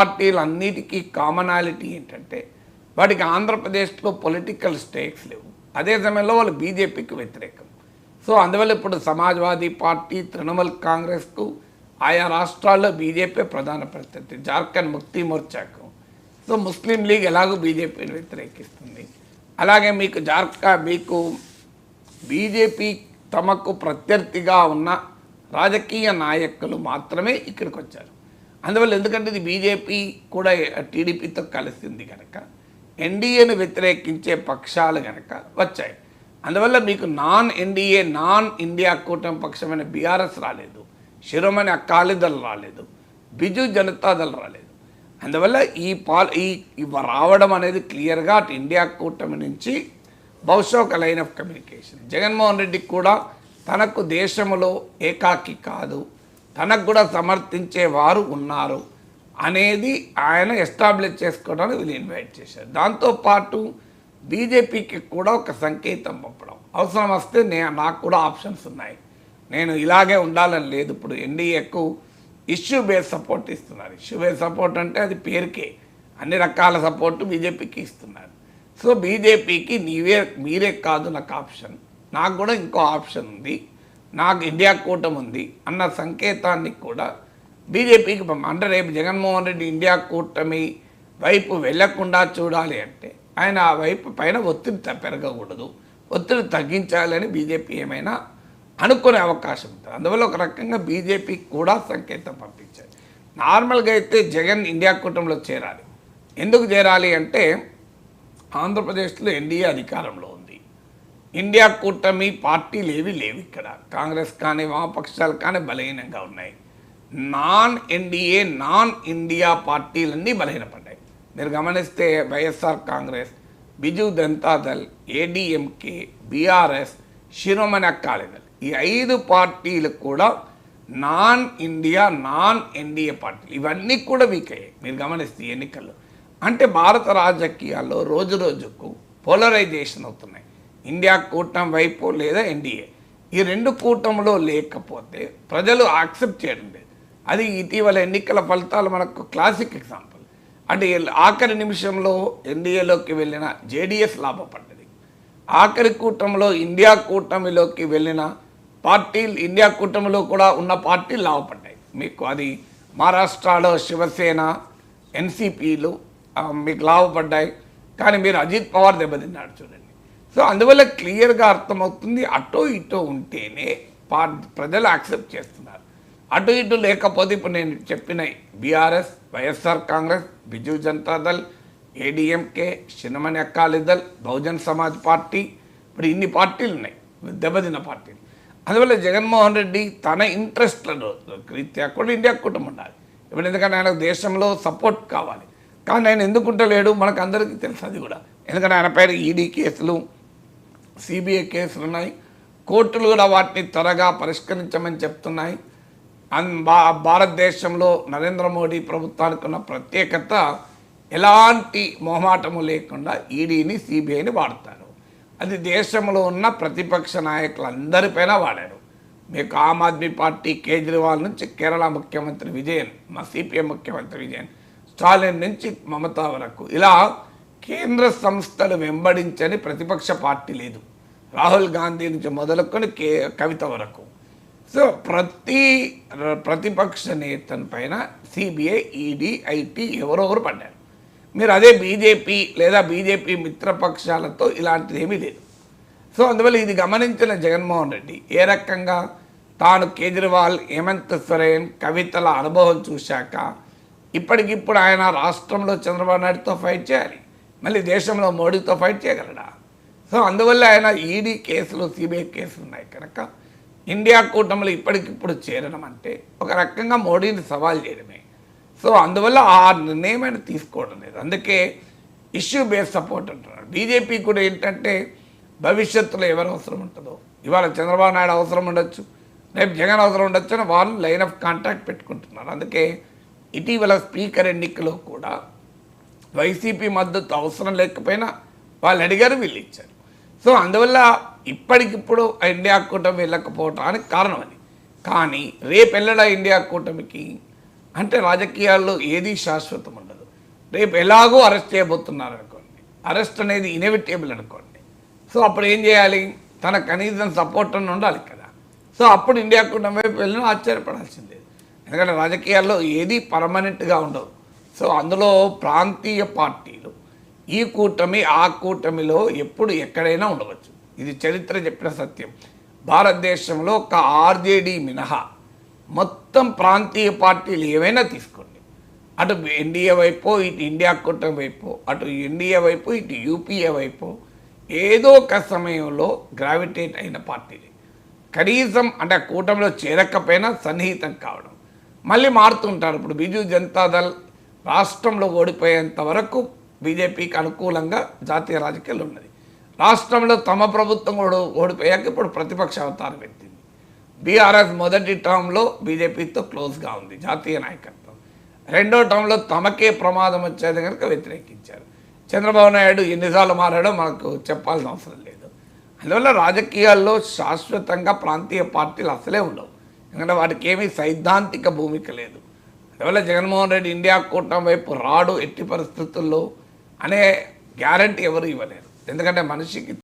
పార్టీలన్నిటికీ commonality ఏంటంటే వాటికి ఆంధ్రప్రదేశ్లో పొలిటికల్ స్టేక్స్ లేవు. అదే సమయంలో వాళ్ళు బీజేపీకి వ్యతిరేకం. సో అందువల్ల ఇప్పుడు సమాజ్వాదీ పార్టీ, తృణమూల్ కాంగ్రెస్కు ఆయా రాష్ట్రాల్లో బీజేపీ ప్రధాన ప్రత్యర్థి, జార్ఖండ్ ముక్తి మోర్చాకు. సో ముస్లిం లీగ్ ఎలాగో బీజేపీని వ్యతిరేకిస్తుంది. అలాగే మీకు బీజేపీ తమకు ప్రత్యర్థిగా ఉన్న రాజకీయ నాయకులు మాత్రమే ఇక్కడికి వచ్చారు. అందువల్ల ఎందుకంటే ఇది బీజేపీ కూడా టీడీపీతో కలిసింది కనుక ఎన్డీఏను వ్యతిరేకించే పక్షాలు కనుక వచ్చాయి. అందువల్ల మీకు నాన్ ఎన్డీఏ, నాన్ ఇండియా కూటమి పక్షమైన బీఆర్ఎస్ రాలేదు, శిరోమణి అకాలీదళ్ రాలేదు, బిజు జనతాదళ్ రాలేదు. అందువల్ల ఈ రావడం అనేది క్లియర్గా అటు ఇండియా కూటమి నుంచి బహుశా ఒక లైన్ ఆఫ్ కమ్యూనికేషన్. జగన్మోహన్ రెడ్డికి కూడా తనకు దేశంలో ఏకాకి కాదు, తనకు కూడా సమర్థించేవారు ఉన్నారు అనేది ఆయన ఎస్టాబ్లిష్ చేసుకోవడానికి వీళ్ళు ఇన్వైట్ చేశారు. దాంతోపాటు బీజేపీకి కూడా ఒక సంకేతం పంపడం, అవసరం వస్తే నాకు కూడా ఆప్షన్స్ ఉన్నాయి, నేను ఇలాగే ఉండాలని లేదు. ఇప్పుడు ఎన్డీఏకు ఇష్యూ బేస్ సపోర్ట్ ఇస్తున్నారు. ఇష్యూ బేస్ సపోర్ట్ అంటే అది పేరుకే, అన్ని రకాల సపోర్టు బీజేపీకి ఇస్తున్నారు. సో బీజేపీకి మీరే కాదు నాకు ఆప్షన్, నాకు కూడా ఇంకో ఆప్షన్ ఉంది, నాకు ఇండియా కూటమి ఉంది అన్న సంకేతాన్ని కూడా బీజేపీకి అంటే రేపు జగన్మోహన్ రెడ్డి ఇండియా కూటమి వైపు వెళ్లకుండా చూడాలి అంటే ఆయన ఆ వైపు పైన ఒత్తిడి పెరగకూడదు, ఒత్తిడి తగ్గించాలని బీజేపీ ఏమైనా అనుకునే అవకాశం ఉంటుంది. అందువల్ల ఒక రకంగా బీజేపీకి కూడా సంకేతం పంపించారు. నార్మల్గా అయితే జగన్ ఇండియా కూటమిలో చేరాలి. ఎందుకు చేరాలి అంటే ఆంధ్రప్రదేశ్లో ఎన్డీఏ అధికారంలో ఉంది, ఇండియా కూటమి పార్టీలు ఏవి లేవు ఇక్కడ, కాంగ్రెస్ కానీ వామపక్షాలు కానీ బలహీనంగా ఉన్నాయి. నాన్ ఎన్డీఏ, నాన్ ఇండియా పార్టీలన్నీ బలహీనపడ్డాయి. మీరు గమనిస్తే వైఎస్ఆర్ కాంగ్రెస్, బిజు జనతాదళ్, ఏడీఎంకే, బీఆర్ఎస్, శిరోమణి అకాలీదళ్, ఈ 5 పార్టీలు కూడా నాన్ ఇండియా, నాన్ ఎన్డీఏ పార్టీలు, ఇవన్నీ కూడా వీక్ అయ్యాయి. మీరు గమనిస్తే ఎన్నికల్లో అంటే భారత రాజకీయాల్లో రోజు రోజుకు పోలరైజేషన్ అవుతున్నాయి. ఇండియా కూటమి వైపు లేదా ఎన్డీఏ, ఈ 2 కూటమిలో లేకపోతే ప్రజలు యాక్సెప్ట్ చేయడం లేదు. అది ఇటీవల ఎన్నికల ఫలితాలు మనకు క్లాసిక్ ఎగ్జాంపుల్. అంటే ఆఖరి నిమిషంలో ఎన్డీఏలోకి వెళ్ళిన జేడీఎస్ లాభపడ్డది, ఆఖరి కూటమిలో ఇండియా కూటమిలోకి వెళ్ళిన పార్టీలు, ఇండియా కూటమిలో కూడా ఉన్న పార్టీలు లాభపడ్డాయి. మీకు అది మహారాష్ట్రలో శివసేన, ఎన్సీపీలు మీకు లాభపడ్డాయి. కానీ మీరు అజిత్ పవార్ దెబ్బతిన్నాడు చూడండి. సో అందువల్ల క్లియర్గా అర్థమవుతుంది, అటో ఇటో ఉంటేనే ప్రజలు యాక్సెప్ట్ చేస్తున్నారు. అటు ఇటు లేకపోతే ఇప్పుడు నేను చెప్పిన బీఆర్ఎస్, వైఎస్ఆర్ కాంగ్రెస్, బిజు జనతాదళ్, ఏడీఎంకే, శిరోమణి అకాలీదళ్, బహుజన్ సమాజ్ పార్టీ, ఇప్పుడు ఇన్ని పార్టీలు ఉన్నాయి దెబ్బతిన్న పార్టీలు. అందువల్ల జగన్మోహన్ రెడ్డి తన ఇంట్రెస్ట్ల రీత్యా కూడా ఇండియా కూటమి ఉండాలి. ఇప్పుడు ఎందుకంటే ఆయనకు దేశంలో సపోర్ట్ కావాలి. కానీ ఆయన ఎందుకుంటలేడు మనకు అందరికీ తెలుసు అది కూడా. ఎందుకంటే ఆయన పైన ఈడీ కేసులు, సిబిఐ కేసులు ఉన్నాయి, కోర్టులు కూడా వాటిని త్వరగా పరిష్కరించమని చెప్తున్నాయి. భారతదేశంలో నరేంద్ర మోడీ ప్రభుత్వానికి ఉన్న ప్రత్యేకత ఎలాంటి మొహమాటము లేకుండా ఈడీని, సిబిఐని వాడతారు. అది దేశంలో ఉన్న ప్రతిపక్ష నాయకులందరిపైన వాడారు. మీకు ఆమ్ ఆద్మీ పార్టీ కేజ్రీవాల్ నుంచి కేరళ ముఖ్యమంత్రి విజయన్, మా సిపిఎం ముఖ్యమంత్రి విజయన్, స్టాలిన్ నుంచి మమతా వరకు, ఇలా కేంద్ర సంస్థలు వెంబడించని ప్రతిపక్ష పార్టీ లేదు. రాహుల్ గాంధీ నుంచి మొదలుకొని కవిత వరకు. సో ప్రతిపక్ష నేతల పైన సిబిఐ, ఈడీ, ఐటీ ఎవరెవరు పడ్డారు. మీరు అదే బీజేపీ లేదా బీజేపీ మిత్రపక్షాలతో ఇలాంటిది ఏమీ లేదు. సో అందువల్ల ఇది గమనించిన జగన్మోహన్ రెడ్డి ఏ రకంగా తాను కేజ్రీవాల్, హేమంత్ సోరెన్, కవితల అనుభవం చూశాక ఇప్పటికిప్పుడు ఆయన రాష్ట్రంలో చంద్రబాబు నాయుడుతో ఫైట్ చేయాలి, మళ్ళీ దేశంలో మోడీతో ఫైట్ చేయగలడా? సో అందువల్ల ఆయన ఈడీ కేసులు, సిబిఐ కేసులు ఉన్నాయి కనుక ఇండియా కూటమిలో ఇప్పటికిప్పుడు చేరడం అంటే ఒక రకంగా మోడీని సవాల్ చేయడమే. సో అందువల్ల ఆ నిర్ణయం ఆయన తీసుకోవడం లేదు. అందుకే ఇష్యూ బేస్ సపోర్ట్ అంటున్నారు. బీజేపీ కూడా ఏంటంటే భవిష్యత్తులో ఎవరు అవసరం ఉంటుందో, ఇవాళ చంద్రబాబు నాయుడు అవసరం ఉండొచ్చు, రేపు జగన్ అవసరం ఉండొచ్చు అని వాళ్ళు లైన్ ఆఫ్ కాంటాక్ట్ పెట్టుకుంటున్నారు. అందుకే ఇటీవల స్పీకర్ ఎన్నికలో కూడా వైసీపీ మద్దతు అవసరం లేకపోయినా వాళ్ళు అడిగారు, వీళ్ళు ఇచ్చారు. సో అందువల్ల ఇప్పటికిప్పుడు ఇండియా కూటమి వెళ్ళకపోవటానికి కారణం అది. కానీ రేపు వెళ్ళడా ఇండియా కూటమికి అంటే రాజకీయాల్లో ఏది శాశ్వతం ఉండదు. రేపు ఎలాగో అరెస్ట్ చేయబోతున్నారు అనుకోండి, అరెస్ట్ అనేది ఇన్ఎవిటేబుల్ అనుకోండి. సో అప్పుడు ఏం చేయాలి? తన కనీసం సపోర్ట్ అని ఉండాలి కదా. సో అప్పుడు ఇండియా కూటమి వైపు వెళ్ళినా ఆశ్చర్యపడాల్సిందే. ఎందుకంటే రాజకీయాల్లో ఏది పర్మనెంట్గా ఉండవు. సో అందులో ప్రాంతీయ పార్టీలు ఈ కూటమి ఆ కూటమిలో ఎప్పుడు ఎక్కడైనా ఉండవచ్చు. ఇది చరిత్ర చెప్పిన సత్యం. భారతదేశంలో ఒక ఆర్జేడీ మినహా మొత్తం ప్రాంతీయ పార్టీలు ఏవైనా తీసుకోండి, అటు ఎన్డీఏ వైపు ఇటు ఇండియా కూటమి వైపు, అటు ఎన్డీఏ వైపు ఇటు యూపీఏ వైపు ఏదో ఒక సమయంలో గ్రావిటేట్ అయిన పార్టీలు కనీసం అంటే ఆ కూటమిలో చేరకపోయినా సన్నిహితం కావడం, మళ్ళీ మారుతుంటారు. ఇప్పుడు బిజు జనతాదళ్ రాష్ట్రంలో ఓడిపోయేంత వరకు బీజేపీకి అనుకూలంగా జాతీయ రాజకీయాలు ఉన్నది. రాష్ట్రంలో తమ ప్రభుత్వం ఓడిపోయాక ఇప్పుడు ప్రతిపక్ష అవతారం ఎత్తింది. బీఆర్ఎస్ మొదటి టర్మ్లో బీజేపీతో క్లోజ్గా ఉంది జాతీయ నాయకత్వం. రెండో టర్మ్లో తమకే ప్రమాదం వచ్చేది కనుక వ్యతిరేకించారు. చంద్రబాబు నాయుడు ఎన్నిసార్లు మారాడో మనకు చెప్పాల్సిన అవసరం లేదు. అందువల్ల రాజకీయాల్లో శాశ్వతంగా ప్రాంతీయ పార్టీలు అసలే ఉండవు. ఎందుకంటే వాటికి ఏమీ సైద్ధాంతిక భూమిక లేదు. అందువల్ల జగన్మోహన్ రెడ్డి ఇండియా కూటమి వైపు రాడు ఎట్టి పరిస్థితుల్లో అనే గ్యారంటీ ఎవరు ఇవ్వలేరు. ఎందుకంటే మనిషికి